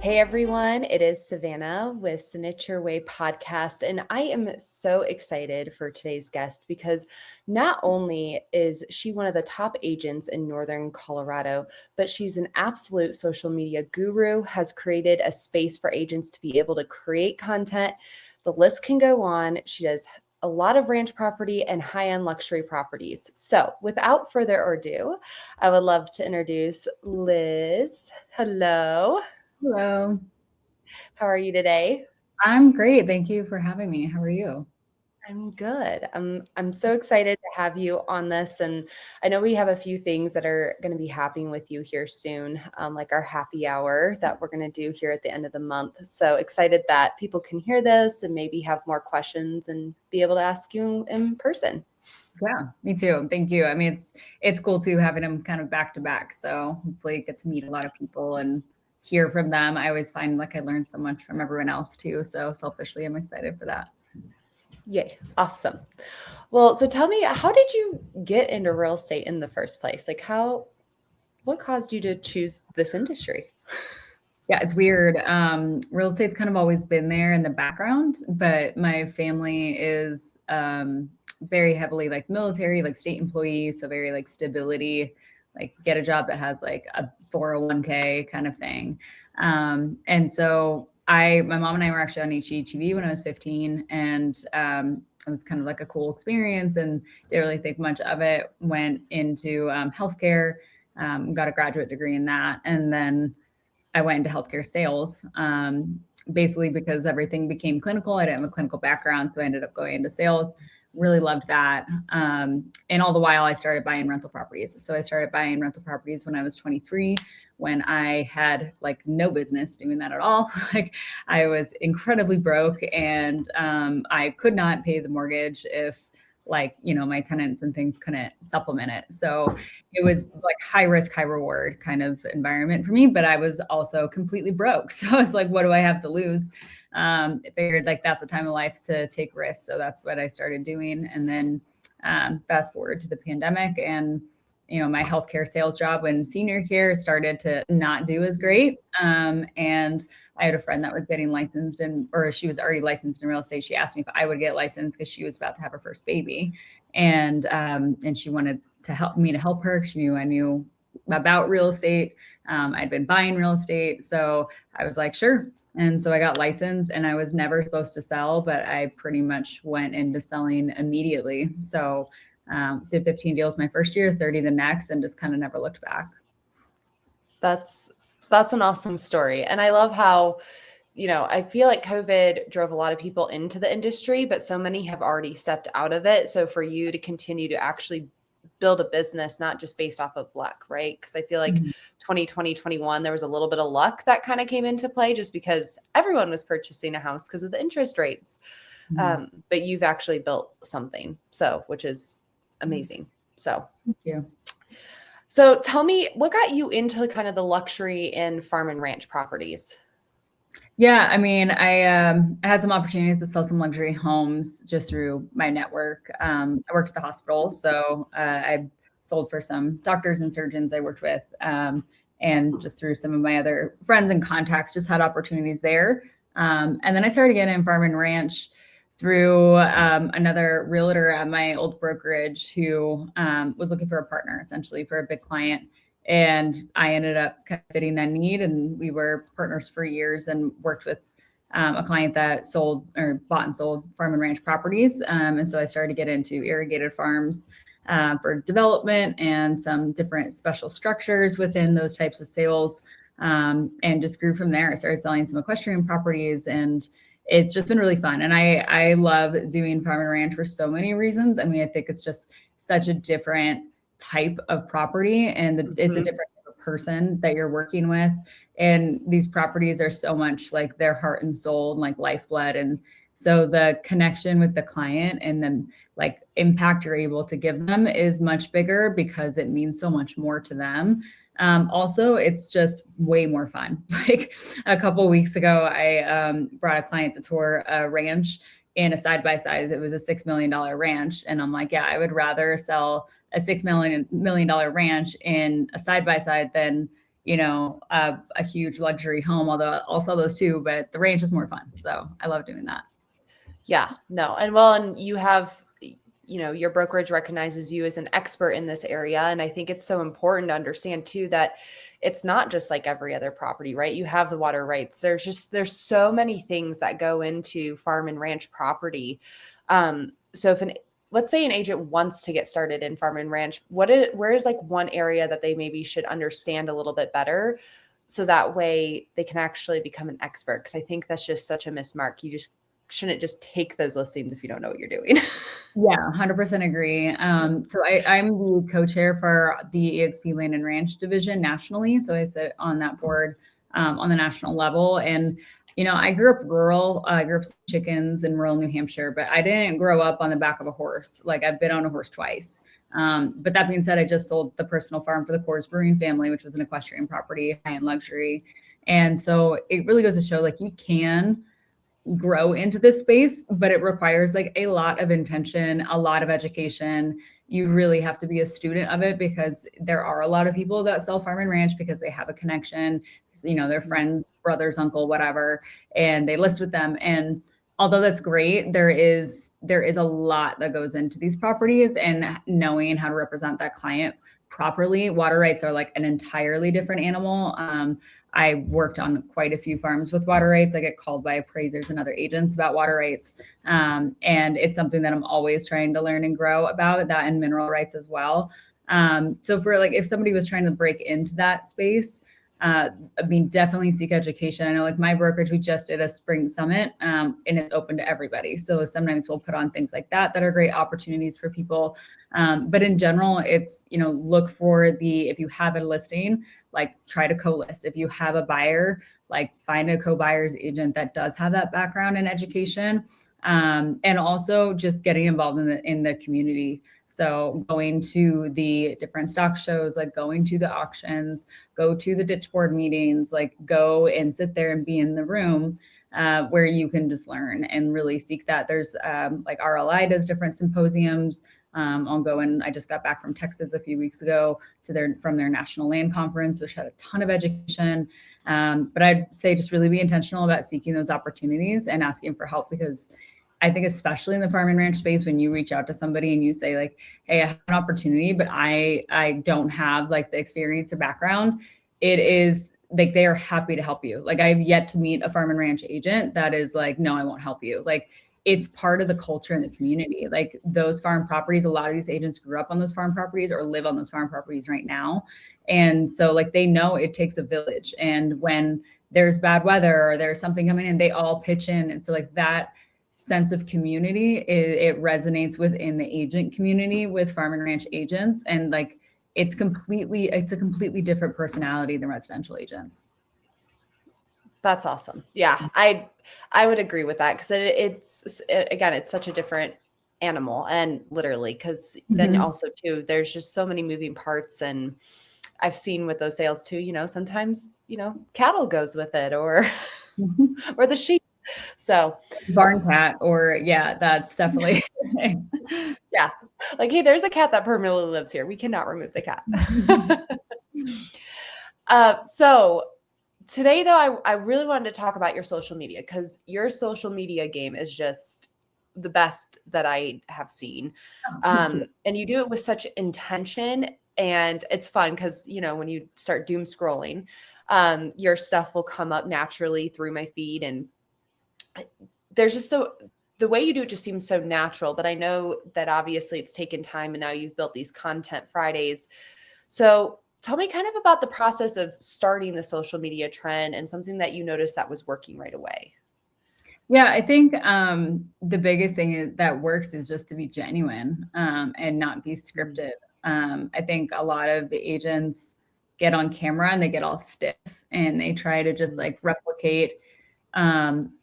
Hey everyone, it is Savannah with Signature Way Podcast, and I am so excited for today's guest because not only is she one of the top agents in Northern Colorado, but she's an absolute social media guru, has created a space for agents to be able to create content. The list can go on. She does a lot of ranch property and high-end luxury properties. So without further ado, I would love to introduce Liz. Hello. Hello. How are you today? I'm great. Thank you for having me. How are you? I'm good. I'm so excited to have you on this, and I know we have a few things that are going to be happening with you here soon, like our happy hour that we're going to do here at the end of the month. So excited that people can hear this and maybe have more questions and be able to ask you in person. Yeah, me too. Thank you. I mean, it's cool too having them kind of back to back. So hopefully get to meet a lot of people and hear from them. I always find like I learn so much from everyone else too. So selfishly, I'm excited for that. Yay, awesome. Well, so tell me, how did you get into real estate in the first place? What caused you to choose this industry? Yeah, it's weird. Real estate's kind of always been there in the background, but my family is very heavily like military, like state employees, so very like stability, like get a job that has like a 401k kind of thing. And so my mom and I were actually on HGTV when I was 15, and it was kind of like a cool experience, and didn't really think much of it. Went into healthcare, got a graduate degree in that, and then I went into healthcare sales, basically because everything became clinical. I didn't have a clinical background, so I ended up going into sales. Really loved that. And all the while, I started buying rental properties. So I started buying rental properties when I was 23, when I had like no business doing that at all. Like I was incredibly broke, and I could not pay the mortgage if my tenants and things couldn't supplement it. So it was like high risk, high reward kind of environment for me, but I was also completely broke. So I was like, what do I have to lose? I figured like that's a time of life to take risks. So that's what I started doing. And then fast forward to the pandemic, and my healthcare sales job when senior care started to not do as great. And I had a friend that was getting licensed, or she was already licensed in real estate. She asked me if I would get licensed because she was about to have her first baby, and she wanted to help her. She knew I knew about real estate. I'd been buying real estate, so I was like, sure. And so I got licensed, and I was never supposed to sell, but I pretty much went into selling immediately. So did 15 deals my first year, 30 the next, and just kind of never looked back. That's that's an awesome story. And I love how, I feel like COVID drove a lot of people into the industry, but so many have already stepped out of it. So for you to continue to actually build a business, not just based off of luck, right? Because I feel like Mhm. 2020, 21, there was a little bit of luck that kind of came into play just because everyone was purchasing a house because of the interest rates. Mhm. But you've actually built something, so which is amazing. So Thank you. so tell me, what got you into kind of the luxury and farm and ranch properties? Yeah, I mean, I had some opportunities to sell some luxury homes just through my network. I worked at the hospital, so I sold for some doctors and surgeons I worked with, and just through some of my other friends and contacts, just had opportunities there. And then I started getting in farm and ranch through another realtor at my old brokerage who was looking for a partner, essentially for a big client, and I ended up kind of fitting that need. And we were partners for years and worked with a client that sold or bought and sold farm and ranch properties. And so I started to get into irrigated farms for development and some different special structures within those types of sales, and just grew from there. I started selling some equestrian properties, and it's just been really fun. And I love doing farm and ranch for so many reasons. I mean, I think it's just such a different type of property, and it's a Mhm. different type of person that you're working with. And these properties are so much like their heart and soul and like lifeblood. And so the connection with the client and then like impact you're able to give them is much bigger because it means so much more to them. Also, it's just way more fun. Like a couple of weeks ago, I brought a client to tour a ranch in a side by side. It was a $6 million ranch, and I'm like, yeah, I would rather sell a $6 million ranch in a side by side than a huge luxury home, although I'll sell those too, but the ranch is more fun. So I love doing that. Yeah, no. And you have, your brokerage recognizes you as an expert in this area. And I think it's so important to understand too, that it's not just like every other property, right? You have the water rights. There's so many things that go into farm and ranch property. So let's say an agent wants to get started in farm and ranch, where is like one area that they maybe should understand a little bit better, so that way they can actually become an expert? Because I think that's just such a mismark. You just shouldn't just take those listings if you don't know what you're doing. Yeah, 100% agree. So I'm the co-chair for the EXP Land and Ranch division nationally. So I sit on that board on the national level. And, I grew up rural. I grew up chickens in rural New Hampshire, but I didn't grow up on the back of a horse. Like, I've been on a horse twice. But that being said, I just sold the personal farm for the Coors Brewing family, which was an equestrian property, high-end luxury. And so it really goes to show, like, you can grow into this space, but it requires like a lot of intention, a lot of education. You really have to be a student of it, because there are a lot of people that sell farm and ranch because they have a connection, their friends, brothers, uncle, whatever, and they list with them. And although that's great, there is a lot that goes into these properties, and knowing how to represent that client properly. Water rights are like an entirely different animal. I worked on quite a few farms with water rights. I get called by appraisers and other agents about water rights. And it's something that I'm always trying to learn and grow about, that, and mineral rights as well. So for like, if somebody was trying to break into that space, definitely seek education. I know, like, my brokerage, we just did a spring summit, and it's open to everybody. So sometimes we'll put on things like that are great opportunities for people. But in general, it's, look for if you have a listing, like, try to co-list. If you have a buyer, like, find a co-buyer's agent that does have that background in education. And also just getting involved in the community. So going to the different stock shows, like going to the auctions, go to the ditch board meetings, like go and sit there and be in the room where you can just learn and really seek that. There's like RLI does different symposiums. I'll go, and I just got back from Texas a few weeks ago from their national land conference, which had a ton of education. But I'd say just really be intentional about seeking those opportunities and asking for help, because I think especially in the farm and ranch space, when you reach out to somebody and you say like, hey, I have an opportunity, but I don't have like the experience or background, it is like, they are happy to help you. Like, I have yet to meet a farm and ranch agent that is like, no, I won't help you. Like, it's part of the culture in the community. Like, those farm properties, a lot of these agents grew up on those farm properties or live on those farm properties right now. And so like, they know it takes a village. And when there's bad weather or there's something coming in, they all pitch in. And so like, that sense of community, it resonates within the agent community with farm and ranch agents. And like, it's a completely different personality than residential agents. That's awesome. Yeah, I would agree with that, because it's such a different animal, and literally, because then also too, there's just so many moving parts. And I've seen with those sales too, sometimes, cattle goes with it, or or the sheep. So barn cat, or that's definitely yeah, like, hey, there's a cat that permanently lives here. We cannot remove the cat. So today, though, I really wanted to talk about your social media, because your social media game is just the best that I have seen. And you do it with such intention, and it's fun because, when you start doom scrolling, your stuff will come up naturally through my feed. And there's just the way you do it just seems so natural. But I know that obviously it's taken time, and now you've built these Content Fridays. So tell me kind of about the process of starting the social media trend, and something that you noticed that was working right away. Yeah, I think the biggest thing that works is just to be genuine and not be scripted. I think a lot of the agents get on camera and they get all stiff, and they try to just like replicate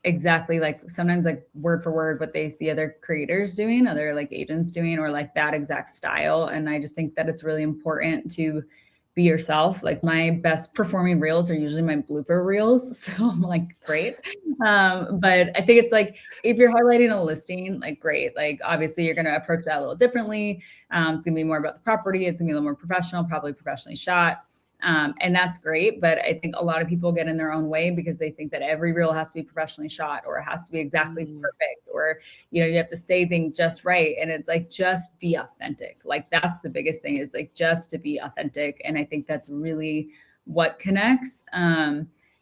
exactly, like, sometimes like word for word what they see other creators doing, other like agents doing, or like that exact style. And I just think that it's really important to be yourself. Like, my best performing reels are usually my blooper reels. So I'm like, great. But I think it's like, if you're highlighting a listing, like, great. Like, obviously you're going to approach that a little differently. It's going to be more about the property. It's going to be a little more professional, probably professionally shot. And that's great. But I think a lot of people get in their own way because they think that every reel has to be professionally shot, or it has to be exactly perfect, or, you know, you have to say things just right. And it's like, just be authentic. Like, that's the biggest thing, is like, just to be authentic. And I think that's really what connects.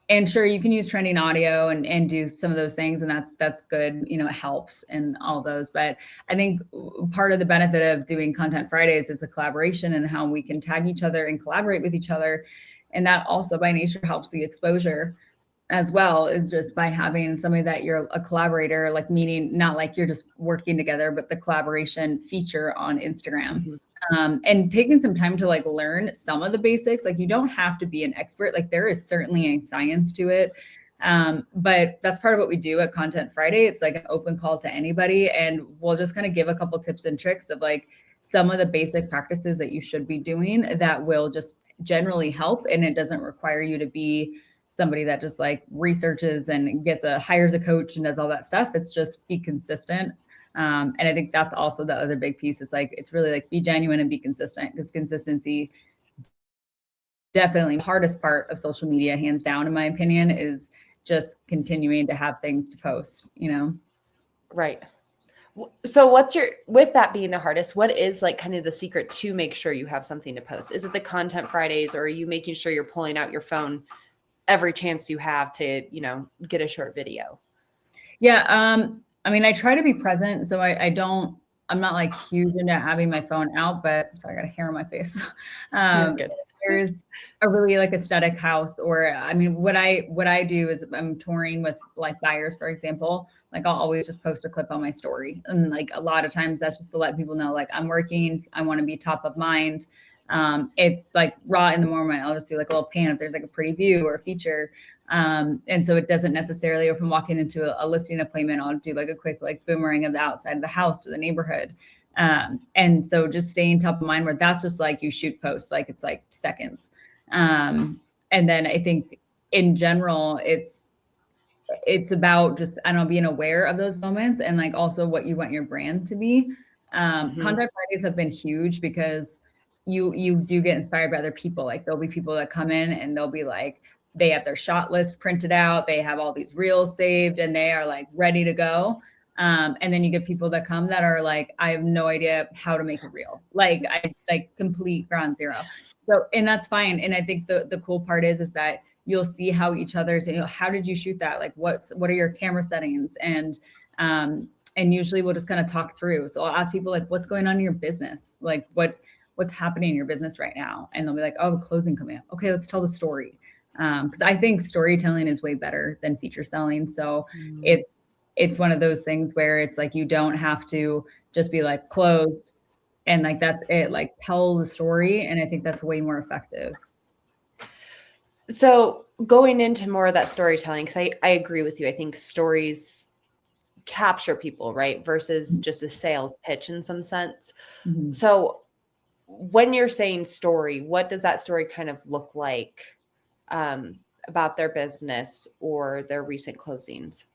And sure, you can use trending audio and do some of those things, and that's good. You know, it helps in all those. But I think part of the benefit of doing Content Fridays is the collaboration and how we can tag each other and collaborate with each other. And that also by nature helps the exposure as well, is just by having somebody that you're a collaborator, like, meaning not like you're just working together, but the collaboration feature on Instagram. And taking some time to like learn some of the basics. Like, you don't have to be an expert. Like, there is certainly a science to it. But that's part of what we do at Content Friday. It's like an open call to anybody. And we'll just kind of give a couple tips and tricks of like some of the basic practices that you should be doing that will just generally help. And it doesn't require you to be somebody that just like researches and hires a coach and does all that stuff. It's just be consistent. And I think that's also the other big piece, is like, it's really like, be genuine and be consistent, because consistency, definitely the hardest part of social media, hands down, in my opinion, is just continuing to have things to post, you know? Right. So with that being the hardest, what is like kind of the secret to make sure you have something to post? Is it the Content Fridays, or are you making sure you're pulling out your phone every chance you have to, you know, get a short video? Yeah. I mean, I try to be present. So I'm not like huge into having my phone out, but sorry, I got a hair on my face. Good. There's a really like aesthetic house, or, I mean, what I do is, I'm touring with like buyers, for example, like I'll always just post a clip on my story. And like a lot of times that's just to let people know, like, I'm working, I want to be top of mind. It's like raw in the moment. I'll just do like a little pan if there's like a pretty view or a feature. And so it doesn't necessarily, if I'm walking into a listing appointment, I'll do like a quick like boomerang of the outside of the house or the neighborhood. And so just staying top of mind, where that's just like, you shoot post, like it's like seconds. And then I think in general, it's about just, I don't know, being aware of those moments, and like also what you want your brand to be. Content Fridays have been huge because you do get inspired by other people. Like, there'll be people that come in and they'll be like, they have their shot list printed out, they have all these reels saved, and they are like ready to go. And then you get people that come that are like, I have no idea how to make a reel. Like, I like complete ground zero. So, and that's fine. And I think the cool part is that you'll see how each other's, you know, how did you shoot that? Like, what are your camera settings? And usually we'll just kind of talk through. So I'll ask people like, what's going on in your business? Like, what's happening in your business right now? And they'll be like, oh, closing coming up. Okay, let's tell the story. Because I think storytelling is way better than feature selling. So it's one of those things where it's like, you don't have to just be like closed and like, that's it, like tell the story. And I think that's way more effective. So going into more of that storytelling, because I agree with you. I think stories capture people, right? Versus just a sales pitch in some sense. So when you're saying story, what does that story kind of look like about their business or their recent closings?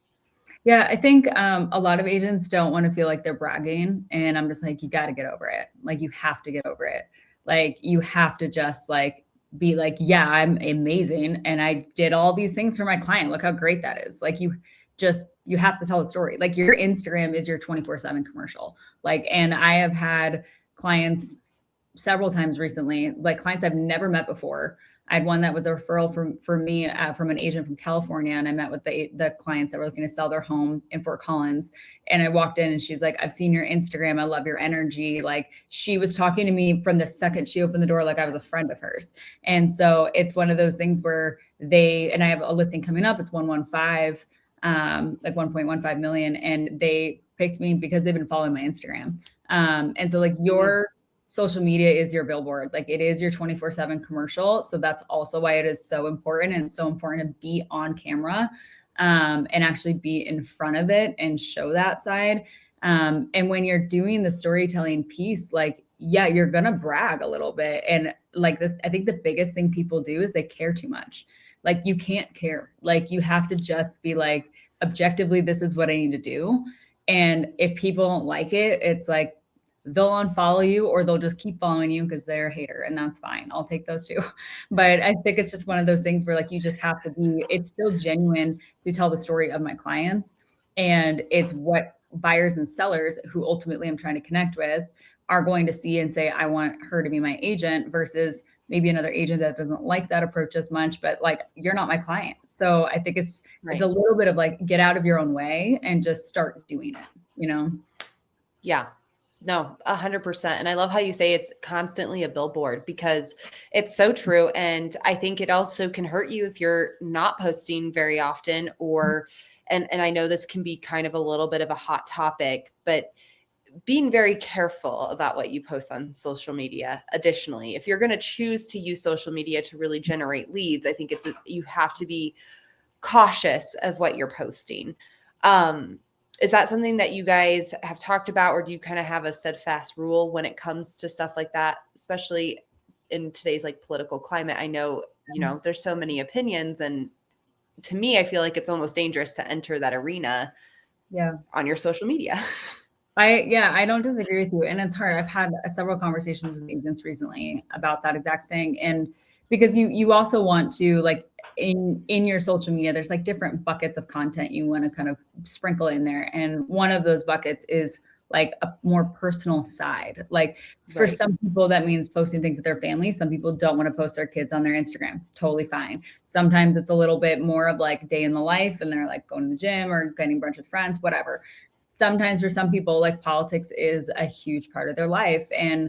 Yeah, I think a lot of agents don't want to feel like they're bragging. And I'm just like, you got to get over it. Like, you have to get over it. Like, you have to just like be like, yeah, I'm amazing. And I did all these things for my client. Look how great that is. Like, you have to tell the story. Like, your Instagram is your 24/7 commercial. Like, and I have had clients several times recently, like clients I've never met before. I had one that was a referral for me from an agent from California, and I met with the clients that were looking to sell their home in Fort Collins. And I walked in and she's like, I've seen your Instagram. I love your energy. Like, she was talking to me from the second she opened the door, like I was a friend of hers. And so it's one of those things where and I have a listing coming up. It's 115, like 1.15 million. And they picked me because they've been following my Instagram. And so like your social media is your billboard. Like, it is your 24/7 commercial. So that's also why it is so important. And it's so important to be on camera and actually be in front of it and show that side. And when you're doing the storytelling piece, like, yeah, you're going to brag a little bit. And like, I think the biggest thing people do is they care too much. Like, you can't care. Like, you have to just be like, objectively, this is what I need to do. And if people don't like it, it's like, they'll unfollow you or they'll just keep following you because they're a hater, and that's fine. I'll take those too. But I think it's just one of those things where like you just have to be, it's still genuine to tell the story of my clients. And it's what buyers and sellers who ultimately I'm trying to connect with are going to see and say, I want her to be my agent versus maybe another agent that doesn't like that approach as much, but like, you're not my client. So I think it's a Right. little bit of like, get out of your own way and just start doing it, you know? Yeah. No, 100%. And I love how you say it's constantly a billboard because it's so true. And I think it also can hurt you if you're not posting very often or, and I know this can be kind of a little bit of a hot topic, but being very careful about what you post on social media. Additionally, if you're going to choose to use social media to really generate leads, I think you have to be cautious of what you're posting. Is that something that you guys have talked about, or do you kind of have a steadfast rule when it comes to stuff like that, especially in today's like political climate? I know, there's so many opinions, and to me, I feel like it's almost dangerous to enter that arena on your social media. I don't disagree with you. And it's hard. I've had several conversations with agents recently about that exact thing. And because you also want to like in your social media, there's like different buckets of content you want to kind of sprinkle in there. And one of those buckets is like a more personal side. Like for Right. some people, that means posting things with their family. Some people don't want to post their kids on their Instagram. Totally fine. Sometimes it's a little bit more of like day in the life and they're like going to the gym or getting brunch with friends, whatever. Sometimes for some people, like politics is a huge part of their life. And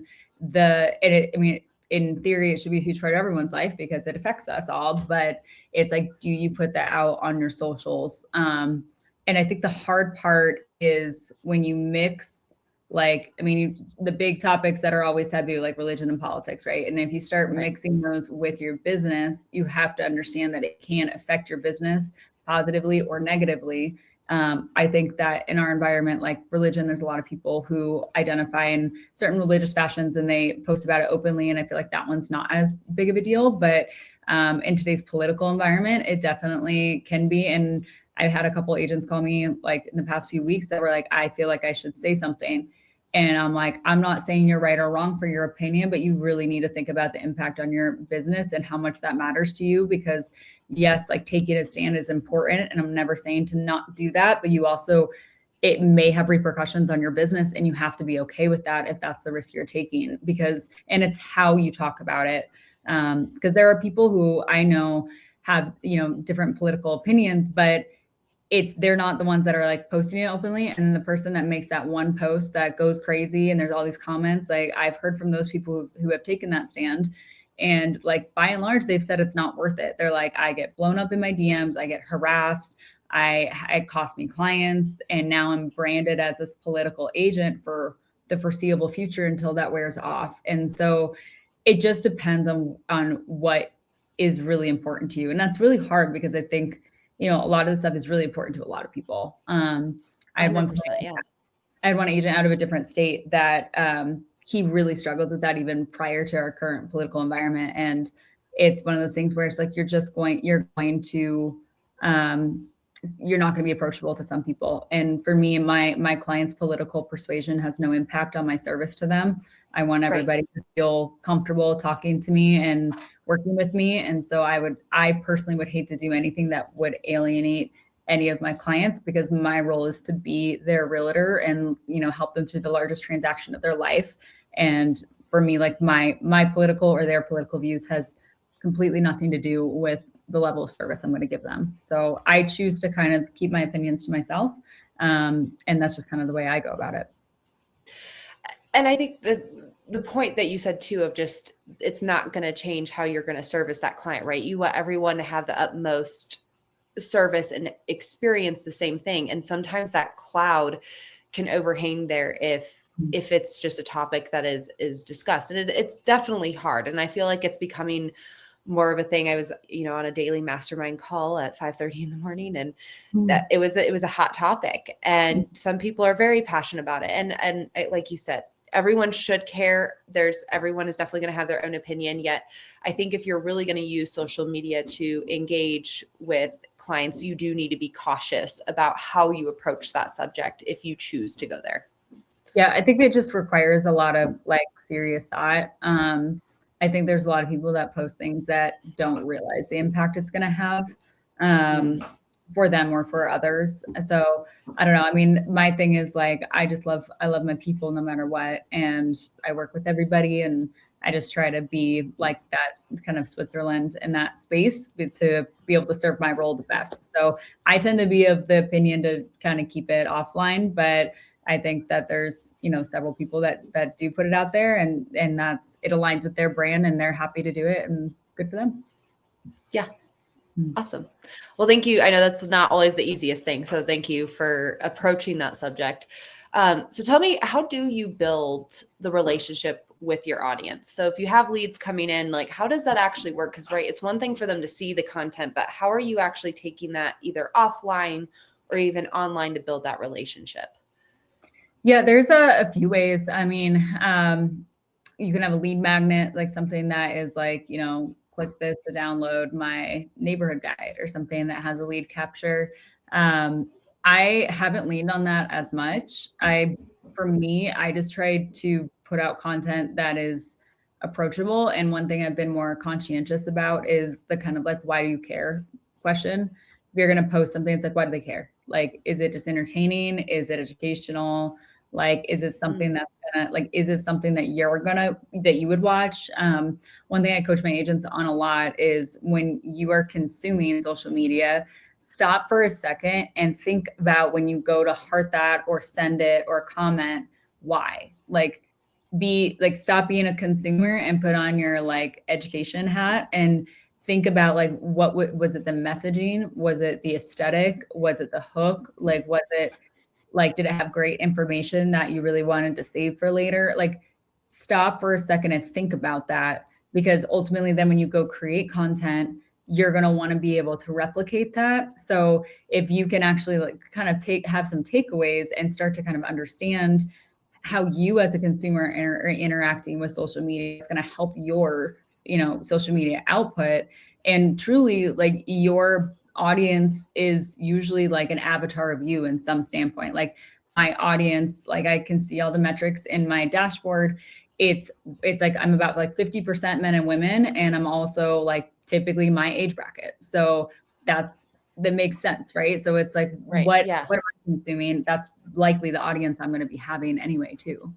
I mean, in theory, it should be a huge part of everyone's life because it affects us all. But it's like, do you put that out on your socials? And I think the hard part is when you mix, like, I mean, the big topics that are always taboo, like religion and politics, right? And if you start mixing those with your business, you have to understand that it can affect your business positively or negatively. I think that in our environment, like religion, there's a lot of people who identify in certain religious fashions and they post about it openly. And I feel like that one's not as big of a deal. But in today's political environment, it definitely can be. And I've had a couple agents call me like in the past few weeks that were like, I feel like I should say something. And I'm like, I'm not saying you're right or wrong for your opinion, but you really need to think about the impact on your business and how much that matters to you. Because yes, like taking a stand is important. And I'm never saying to not do that, but you also, it may have repercussions on your business and you have to be okay with that if that's the risk you're taking and it's how you talk about it. Because there are people who I know have, different political opinions, but they're not the ones that are like posting it openly. And then the person that makes that one post that goes crazy and there's all these comments, like I've heard from those people who have taken that stand. And like by and large, they've said it's not worth it. They're like, I get blown up in my DMs, I get harassed, it cost me clients, and now I'm branded as this political agent for the foreseeable future until that wears off. And so it just depends on what is really important to you. And that's really hard because I think a lot of the stuff is really important to a lot of people. I had 100%. Yeah. I had one agent out of a different state that he really struggled with that even prior to our current political environment. And it's one of those things where it's like, you're not going to be approachable to some people. And for me, my clients' political persuasion has no impact on my service to them. I want everybody to feel comfortable talking to me and working with me. And so I personally would hate to do anything that would alienate any of my clients, because my role is to be their realtor and, help them through the largest transaction of their life. And for me, like my political or their political views has completely nothing to do with the level of service I'm going to give them. So I choose to kind of keep my opinions to myself. And that's just kind of the way I go about it. And I think the point that you said too, of just, it's not going to change how you're going to service that client, right? You want everyone to have the utmost service and experience the same thing. And sometimes that cloud can overhang there if it's just a topic that is discussed. And it's definitely hard. And I feel like it's becoming more of a thing. I was, on a daily mastermind call at 5:30 in the morning, and that it was a hot topic, and some people are very passionate about it. And like you said, everyone should care. Everyone is definitely going to have their own opinion. Yet I think if you're really going to use social media to engage with clients, you do need to be cautious about how you approach that subject if you choose to go there. Yeah, I think it just requires a lot of like serious thought. I think there's a lot of people that post things that don't realize the impact it's going to have Mm. um, for them or for others. So I don't know. I mean, my thing is like I love my people no matter what, and I work with everybody, and I just try to be like that kind of Switzerland in that space to be able to serve my role the best. So I tend to be of the opinion to kind of keep it offline, but I think that there's, you know, several people that do put it out there, and that's it aligns with their brand and they're happy to do it, and good for them. Yeah. Mm. Awesome. Well, thank you. I know that's not always the easiest thing. So thank you for approaching that subject. So tell me, how do you build the relationship with your audience? So if you have leads coming in, like how does that actually work? Because right, it's one thing for them to see the content, but how are you actually taking that either offline or even online to build that relationship? Yeah, there's a few ways. I mean, you can have a lead magnet, like something that is like, you know, click this to download my neighborhood guide or something that has a lead capture. I haven't leaned on that as much. For me, I just tried to put out content that is approachable. And one thing I've been more conscientious about is the kind of like, why do you care question. If you're going to post something, it's like, why do they care? Like, is it just entertaining? Is it educational? Like, is it something Mm. that's gonna, like, is it something that that you would watch? One thing I coach my agents on a lot is when you are consuming social media, stop for a second and think about when you go to heart that or send it or comment, why? Like, stop being a consumer and put on your like education hat and think about like was it the messaging, was it the aesthetic, was it the hook, like was it like, did it have great information that you really wanted to save for later? Like, stop for a second and think about that, because ultimately, then when you go create content, you're going to want to be able to replicate that. So if you can actually like kind of have some takeaways and start to kind of understand how you as a consumer are interacting with social media, it's going to help your, you know, social media output. And truly, like, your audience is usually like an avatar of you in some standpoint. Like, my audience, like, I can see all the metrics in my dashboard. It's like I'm about like 50% men and women, and I'm also like typically my age bracket. So that makes sense, right? So it's like, Right. Yeah. what am I consuming? That's likely the audience I'm going to be having anyway, too.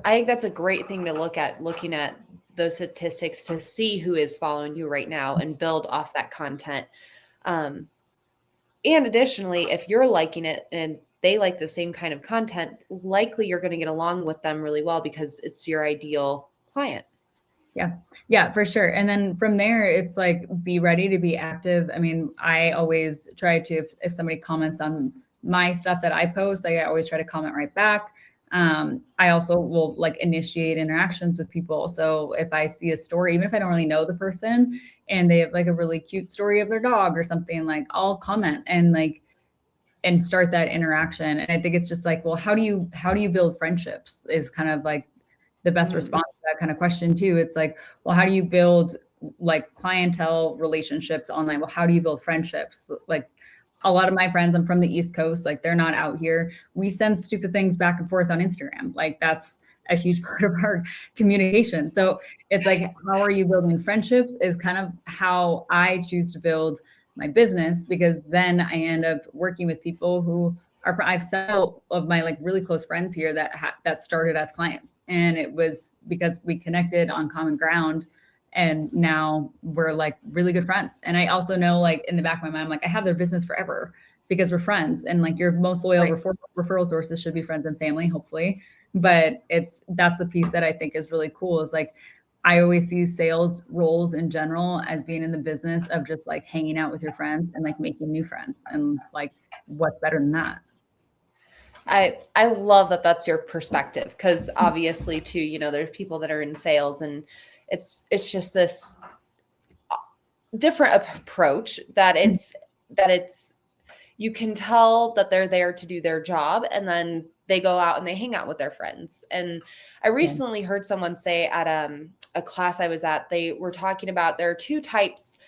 I think that's a great thing to look at, looking at those statistics to see who is following you right now and build off that content. Um, and additionally, if you're liking it and they like the same kind of content, likely you're going to get along with them really well because it's your ideal client. Yeah. Yeah, for sure. And then from there, it's like, be ready to be active. I mean, I always try to, if somebody comments on my stuff that I post, like, I always try to comment right back. I also will like initiate interactions with people. So if I see a story, even if I don't really know the person and they have like a really cute story of their dog or something, like, I'll comment and like, and start that interaction. And I think it's just like, well, how do you build friendships is kind of like the best Mm. response to that kind of question too. It's like, well, how do you build like clientele relationships online? Well, how do you build friendships? Like, a lot of my friends, I'm from the East Coast, like, they're not out here. We send stupid things back and forth on Instagram. Like, that's a huge part of our communication. So it's like, how are you building friendships is kind of how I choose to build my business, because then I end up working with people who I have several of my like really close friends here that started as clients, and it was because we connected on common ground, and now we're like really good friends. And I also know, like, in the back of my mind, I'm like, I have their business forever because we're friends, and like, your most loyal Right. referral sources should be friends and family, hopefully. But that's the piece that I think is really cool, is like, I always see sales roles in general as being in the business of just like hanging out with your friends and like making new friends, and like, what's better than that? I love that that's your perspective, because obviously too, there's people that are in sales and it's just this different approach that it's you can tell that they're there to do their job, and then they go out and they hang out with their friends. And I Yeah. recently heard someone say at a class I was at, they were talking about there are two types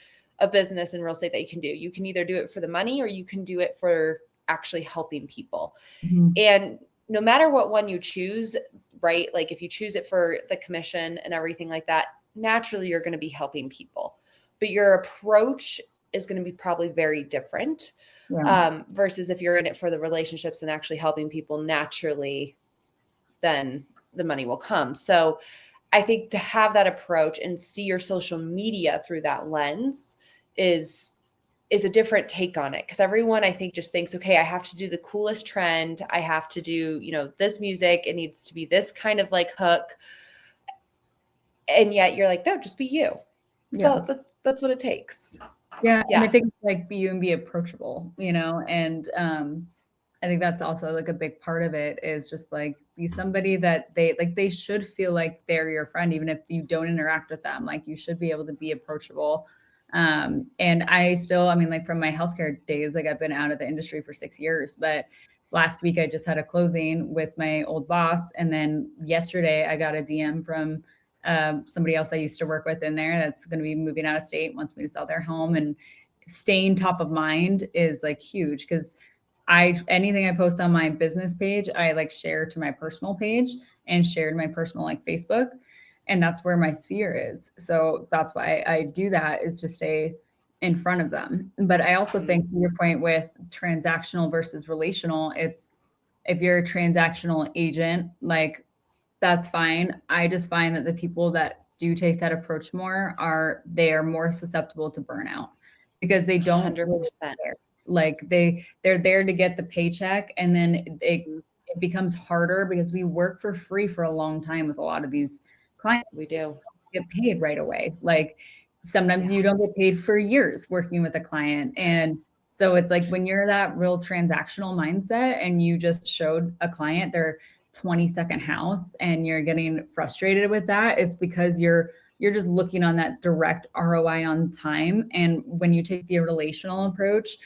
of business in real estate that you can do. You can either do it for the money or you can do it for actually helping people. Mhm. And no matter what one you choose, right? Like if you choose it for the commission and everything like that, naturally you're going to be helping people, but your approach is going to be probably very different. Versus if you're in it for the relationships and actually helping people naturally, then the money will come. So I think to have that approach and see your social media through that lens is a different take on it. Because everyone, I think, just thinks, okay, I have to do the coolest trend. I have to do, this music. It needs to be this kind of like hook. And yet you're like, no, just be you. That's what it takes. Yeah. And I think like be you and be approachable, and I think that's also like a big part of it is just like be somebody that they should feel like they're your friend, even if you don't interact with them. Like you should be able to be approachable. And like from my healthcare days, like I've been out of the industry for 6 years, but last week I just had a closing with my old boss. And then yesterday I got a DM from somebody else I used to work with in there that's going to be moving out of state, wants me to sell their home, and staying top of mind is like huge because anything I post on my business page, I like share to my personal page and shared my personal like Facebook. And that's where my sphere is. So that's why I do that, is to stay in front of them. But I also think your point with transactional versus relational, it's if you're a transactional agent, like that's fine. I just find that the people that do take that approach more they are more susceptible to burnout because they don't 100%. Like they're there to get the paycheck, and then it becomes harder because we work for free for a long time with a lot of these clients. We do get paid right away. Like sometimes you don't get paid for years working with a client. And so it's like when you're that real transactional mindset and you just showed a client their 20-second house and you're getting frustrated with that, it's because you're just looking on that direct ROI on time. And when you take the relational approach,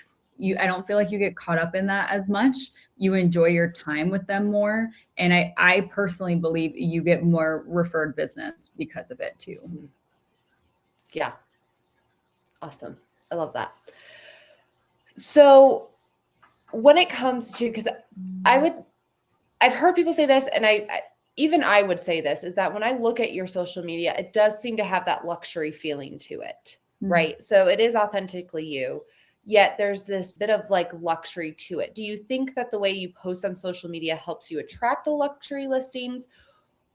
I don't feel like you get caught up in that as much. You enjoy your time with them more. And I personally believe you get more referred business because of it too. Yeah. Awesome. I love that. So when it comes to, because I've heard people say this, and I would say this, is that when I look at your social media, it does seem to have that luxury feeling to it, right? So it is authentically you, yet there's this bit of like luxury to it. Do you think that the way you post on social media helps you attract the luxury listings?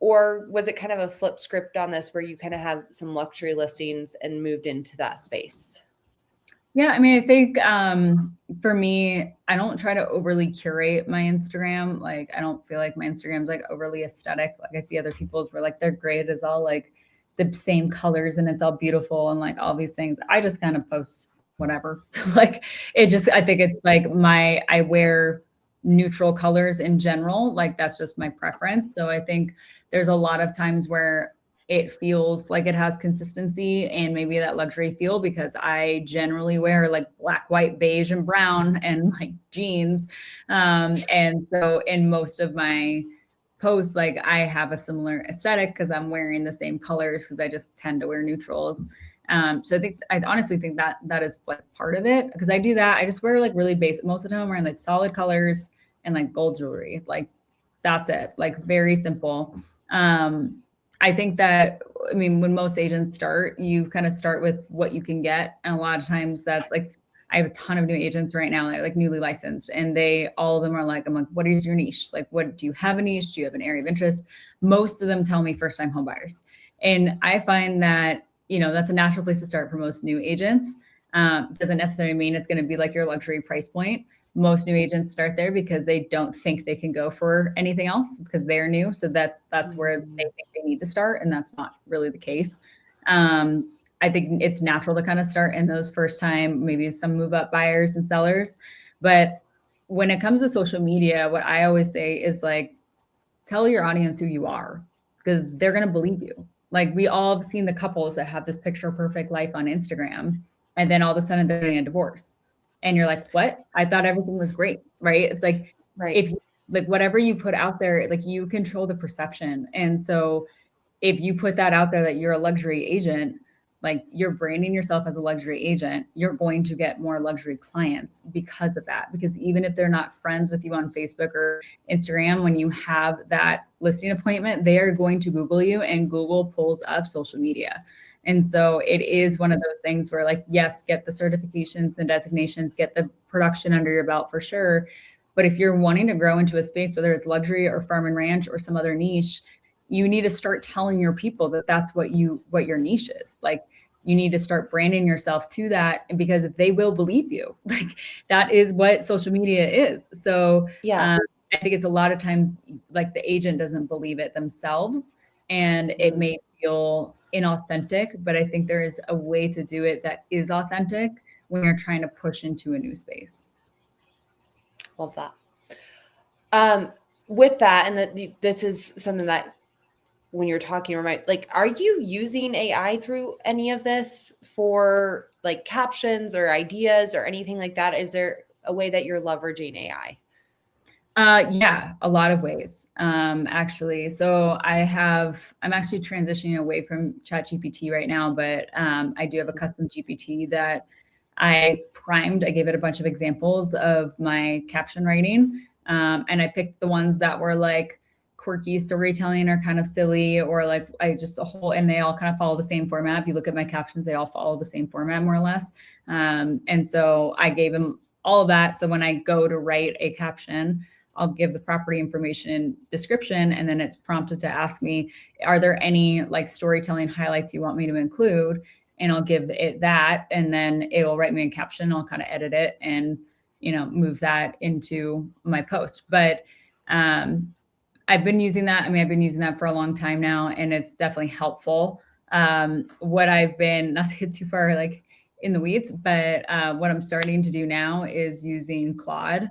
Or was it kind of a flip script on this where you kind of had some luxury listings and moved into that space? Yeah, I mean, I think for me, I don't try to overly curate my Instagram. Like, I don't feel like my Instagram's like overly aesthetic. Like I see other people's where like their grid is all like the same colors and it's all beautiful and like all these things. I just kind of post whatever. Like I think it's like I wear neutral colors in general. Like that's just my preference. So I think there's a lot of times where it feels like it has consistency and maybe that luxury feel because I generally wear like black, white, beige, and brown and like jeans. And so in most of my posts, like I have a similar aesthetic because I'm wearing the same colors because I just tend to wear neutrals. So I honestly think that is like part of it because I do that. I just wear like really basic. Most of the time I'm wearing like solid colors and like gold jewelry. Like that's it. Like very simple. I think that, I mean, when most agents start, you kind of start with what you can get. And a lot of times that's like, I have a ton of new agents right now, like newly licensed, and all of them are like, I'm like, what is your niche? Like, what do you have a niche? Do you have an area of interest? Most of them tell me first time home buyers. And I find that, that's a natural place to start for most new agents. Doesn't necessarily mean it's going to be like your luxury price point. Most new agents start there because they don't think they can go for anything else because they're new. So that's where they think they need to start. And that's not really the case. I think it's natural to kind of start in those first time, maybe some move up buyers and sellers. But when it comes to social media, what I always say is like, tell your audience who you are because they're going to believe you. Like we all have seen the couples that have this picture perfect life on Instagram. And then all of a sudden they're getting a divorce. And you're like, what? I thought everything was great, right? It's like, if like whatever you put out there, like you control the perception. And so if you put that out there that you're a luxury agent, like you're branding yourself as a luxury agent, you're going to get more luxury clients because of that. Because even if they're not friends with you on Facebook or Instagram, when you have that listing appointment, they are going to Google you, and Google pulls up social media. And so it is one of those things where, like, yes, get the certifications and designations, get the production under your belt for sure. But if you're wanting to grow into a space, whether it's luxury or farm and ranch or some other niche, you need to start telling your people that that's what your niche is. Like, you need to start branding yourself to that, because they will believe you. Like, that is what social media is. So Yeah. I think it's a lot of times like the agent doesn't believe it themselves, and it Mhm. may feel inauthentic, but I think there is a way to do it that is authentic when you're trying to push into a new space. Love that. With that, and this is something that when you're talking, remind, like, are you using AI through any of this for like captions or ideas or anything like that? Is there a way that you're leveraging AI? Yeah, a lot of ways, actually. So I'm actually transitioning away from ChatGPT right now, but I do have a custom GPT that I primed. I gave it a bunch of examples of my caption writing, and I picked the ones that were like quirky storytelling or kind of silly, or like and they all kind of follow the same format. If you look at my captions, they all follow the same format more or less. And so I gave him all of that. So when I go to write a caption, I'll give the property information and description, and then it's prompted to ask me, are there any like storytelling highlights you want me to include? And I'll give it that, and then it will write me a caption. I'll kind of edit it and, move that into my post. But I've been using that. I mean, I've been using that for a long time now, and it's definitely helpful. What I've been, not to get too far like in the weeds, but what I'm starting to do now is using Claude,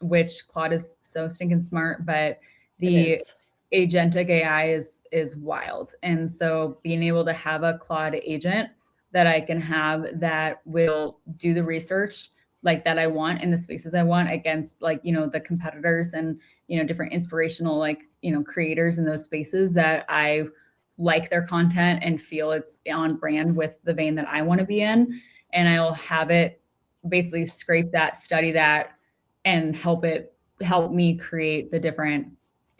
which Claude is so stinking smart, but It the is. agentic AI is wild. And so being able to have a Claude agent that I can have that will do the research like that I want in the spaces I want against, like, the competitors and, different inspirational, like, creators in those spaces that I like their content and feel it's on brand with the vein that I want to be in. And I'll have it basically scrape that, study that, and help me create the different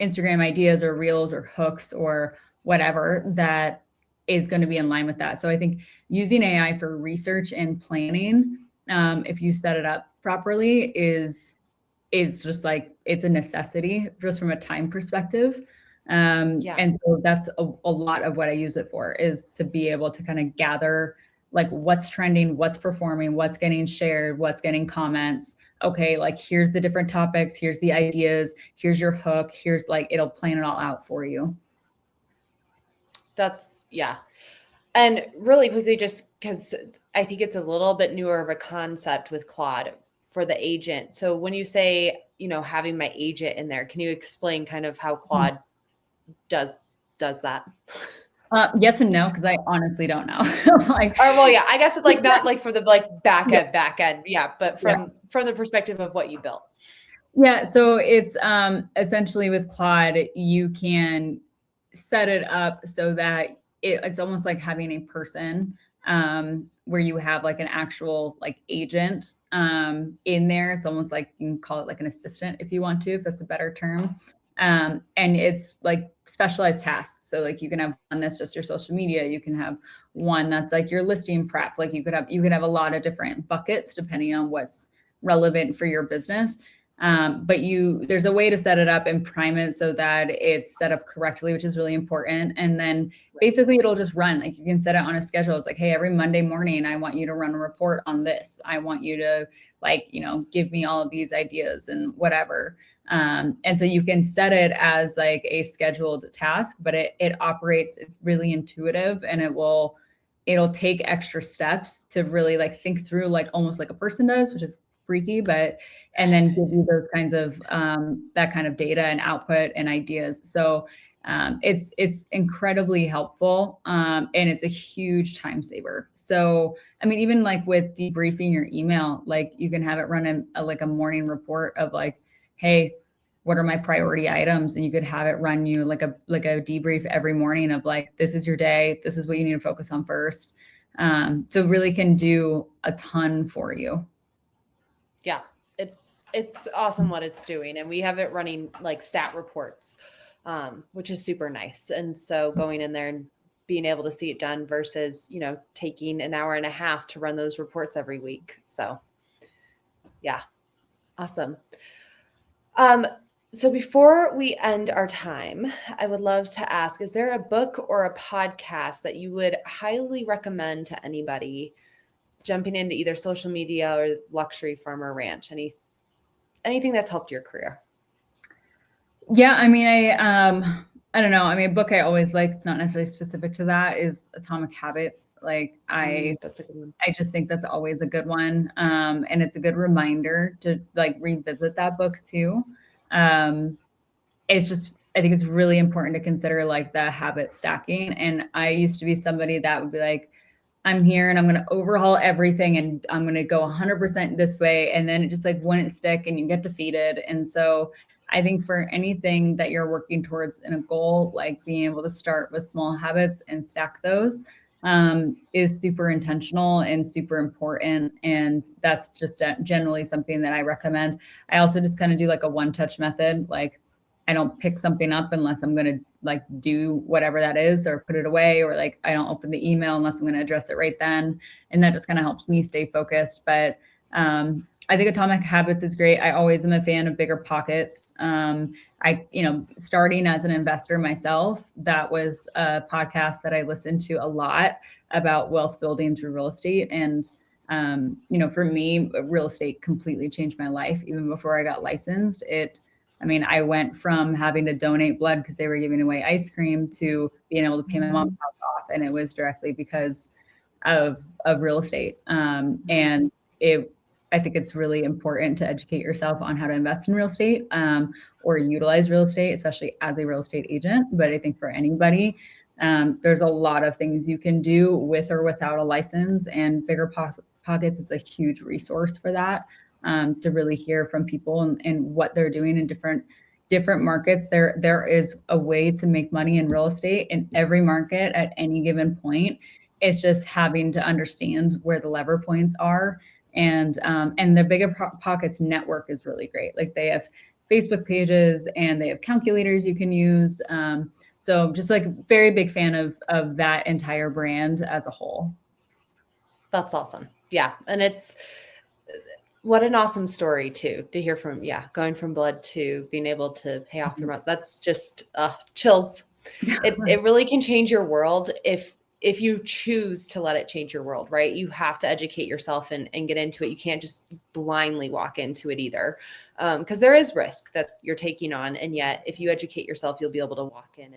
Instagram ideas or reels or hooks or whatever that is going to be in line with that. So I think using AI for research and planning, if you set it up properly, is just like, it's a necessity just from a time perspective. Yeah. And so that's a lot of what I use it for, is to be able to kind of gather like what's trending, what's performing, what's getting shared, what's getting comments. Okay, like here's the different topics, here's the ideas, here's your hook, here's like, it'll plan it all out for you. Yeah. And really quickly, just because I think it's a little bit newer of a concept with Claude for the agent. So when you say, having my agent in there, can you explain kind of how Claude does that? Yes and no, because I honestly don't know. Like, Or well, yeah, I guess it's like not like for the like back yeah, end, yeah, but yeah. from the perspective of what you built. Yeah, so it's essentially with Claude, you can set it up so that it's almost like having a person, where you have like an actual like agent in there. It's almost like, you can call it like an assistant if you want to, if that's a better term. And it's like specialized tasks. So like you can have one that's just your social media. You can have one that's like your listing prep. Like you could have a lot of different buckets depending on what's relevant for your business. But there's a way to set it up and prime it so that it's set up correctly, which is really important. And then basically it'll just run. Like you can set it on a schedule. It's like, hey, every Monday morning, I want you to run a report on this. I want you to give me all of these ideas and whatever. And so you can set it as like a scheduled task, but it operates, it's really intuitive, and it'll take extra steps to really like think through, like almost like a person does, which is freaky, and then give you those kinds of that kind of data and output and ideas. So it's incredibly helpful, and it's a huge time saver. So I mean, even like with debriefing your email, like you can have it run like a morning report of like, hey, what are my priority items? And you could have it run you like a debrief every morning of like, this is your day. This is what you need to focus on first. So it really can do a ton for you. Yeah, it's awesome what it's doing, and we have it running like stat reports, which is super nice. And so going in there and being able to see it done versus taking an hour and a half to run those reports every week. So yeah, awesome. So before we end our time, I would love to ask, is there a book or a podcast that you would highly recommend to anybody jumping into either social media or luxury farm or ranch? Anything that's helped your career? Yeah, I mean, I don't know. I mean, a book I always like, it's not necessarily specific to that, is Atomic Habits. Like That's a good one. I just think that's always a good one. And it's a good reminder to like revisit that book too. It's just, I think it's really important to consider like the habit stacking. And I used to be somebody that would be like, I'm here and I'm going to overhaul everything and I'm going to go 100% this way. And then it just like wouldn't stick and you get defeated. And so I think for anything that you're working towards in a goal, like being able to start with small habits and stack those is super intentional and super important. And that's just generally something that I recommend. I also just kind of do like a one-touch method. Like I don't pick something up unless I'm going to like do whatever that is or put it away, or like I don't open the email unless I'm going to address it right then. And that just kind of helps me stay focused. But I think Atomic Habits is great. I always am a fan of Bigger Pockets. Starting as an investor myself, that was a podcast that I listened to a lot about wealth building through real estate. And, for me, real estate completely changed my life. Even before I got licensed, I went from having to donate blood because they were giving away ice cream to being able to pay my mom's house off. And it was directly because of real estate. I think it's really important to educate yourself on how to invest in real estate or utilize real estate, especially as a real estate agent. But I think for anybody, there's a lot of things you can do with or without a license, and Bigger Pockets is a huge resource for that, to really hear from people and what they're doing in different markets. There is a way to make money in real estate in every market at any given point. It's just having to understand where the lever points are. And the Bigger Pockets network is really great. Like they have Facebook pages and they have calculators you can use. So just like very big fan of that entire brand as a whole. That's awesome. Yeah. And what an awesome story too, to hear from, going from blood to being able to pay off your month. That's just chills. It really can change your world if you choose to let it change your world, right? You have to educate yourself and get into it. You can't just blindly walk into it either. Because there is risk that you're taking on. And yet if you educate yourself, you'll be able to walk in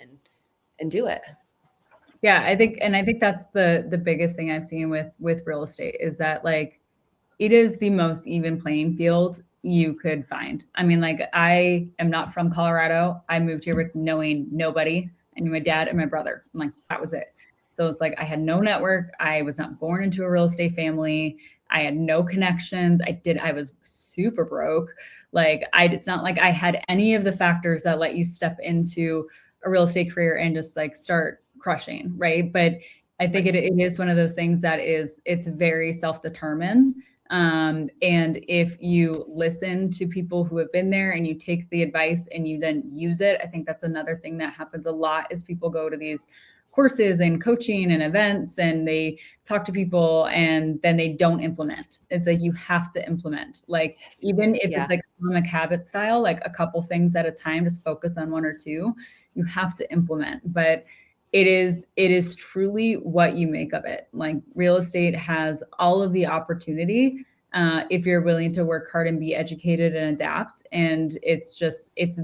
and do it. Yeah, I think that's the biggest thing I've seen with real estate is that like it is the most even playing field you could find. I mean, like I am not from Colorado. I moved here with knowing nobody. I knew my dad and my brother. I'm like, that was it. So it's like I had no network. I was not born into a real estate family. I had no connections. I was super broke. Like it's not like I had any of the factors that let you step into a real estate career and just like start crushing, right? But I think it is one of those things that it's very self-determined. And if you listen to people who have been there and you take the advice and you then use it, I think that's another thing that happens a lot is people go to these courses and coaching and events and they talk to people and then they don't implement. It's like you have to implement. Like even if it's like Atomic Habit style, like a couple things at a time, just focus on one or two, you have to implement. But it is truly what you make of it. Like real estate has all of the opportunity if you're willing to work hard and be educated and adapt. And it's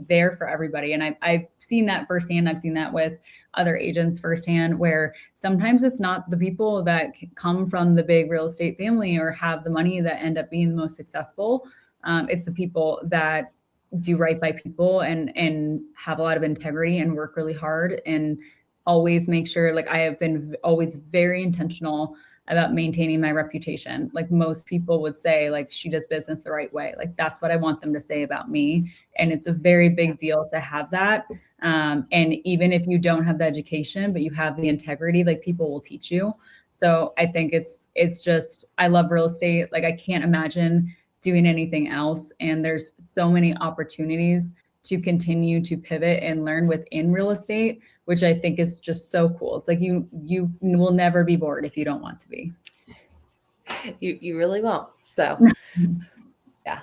there for everybody. And I've seen that firsthand. I've seen that with other agents firsthand, where sometimes it's not the people that come from the big real estate family or have the money that end up being the most successful. It's the people that do right by people and have a lot of integrity and work really hard and always make sure, like I have been always very intentional about maintaining my reputation. Like most people would say, like, she does business the right way. Like that's what I want them to say about me. And it's a very big deal to have that. And even if you don't have the education, but you have the integrity, like people will teach you. So I think it's just, I love real estate. Like I can't imagine doing anything else. And there's so many opportunities to continue to pivot and learn within real estate, which I think is just so cool. It's like you will never be bored if you don't want to be. You really won't. So yeah.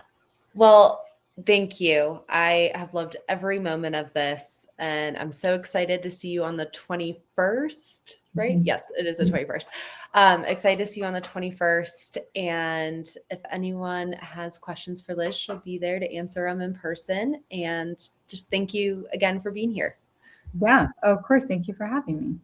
Well, thank you. I have loved every moment of this, and I'm so excited to see you on the 21st, right? Yes, it is the 21st. Excited to see you on the 21st. And if anyone has questions for Liz, she'll be there to answer them in person. And just thank you again for being here. Yeah, of course. Thank you for having me.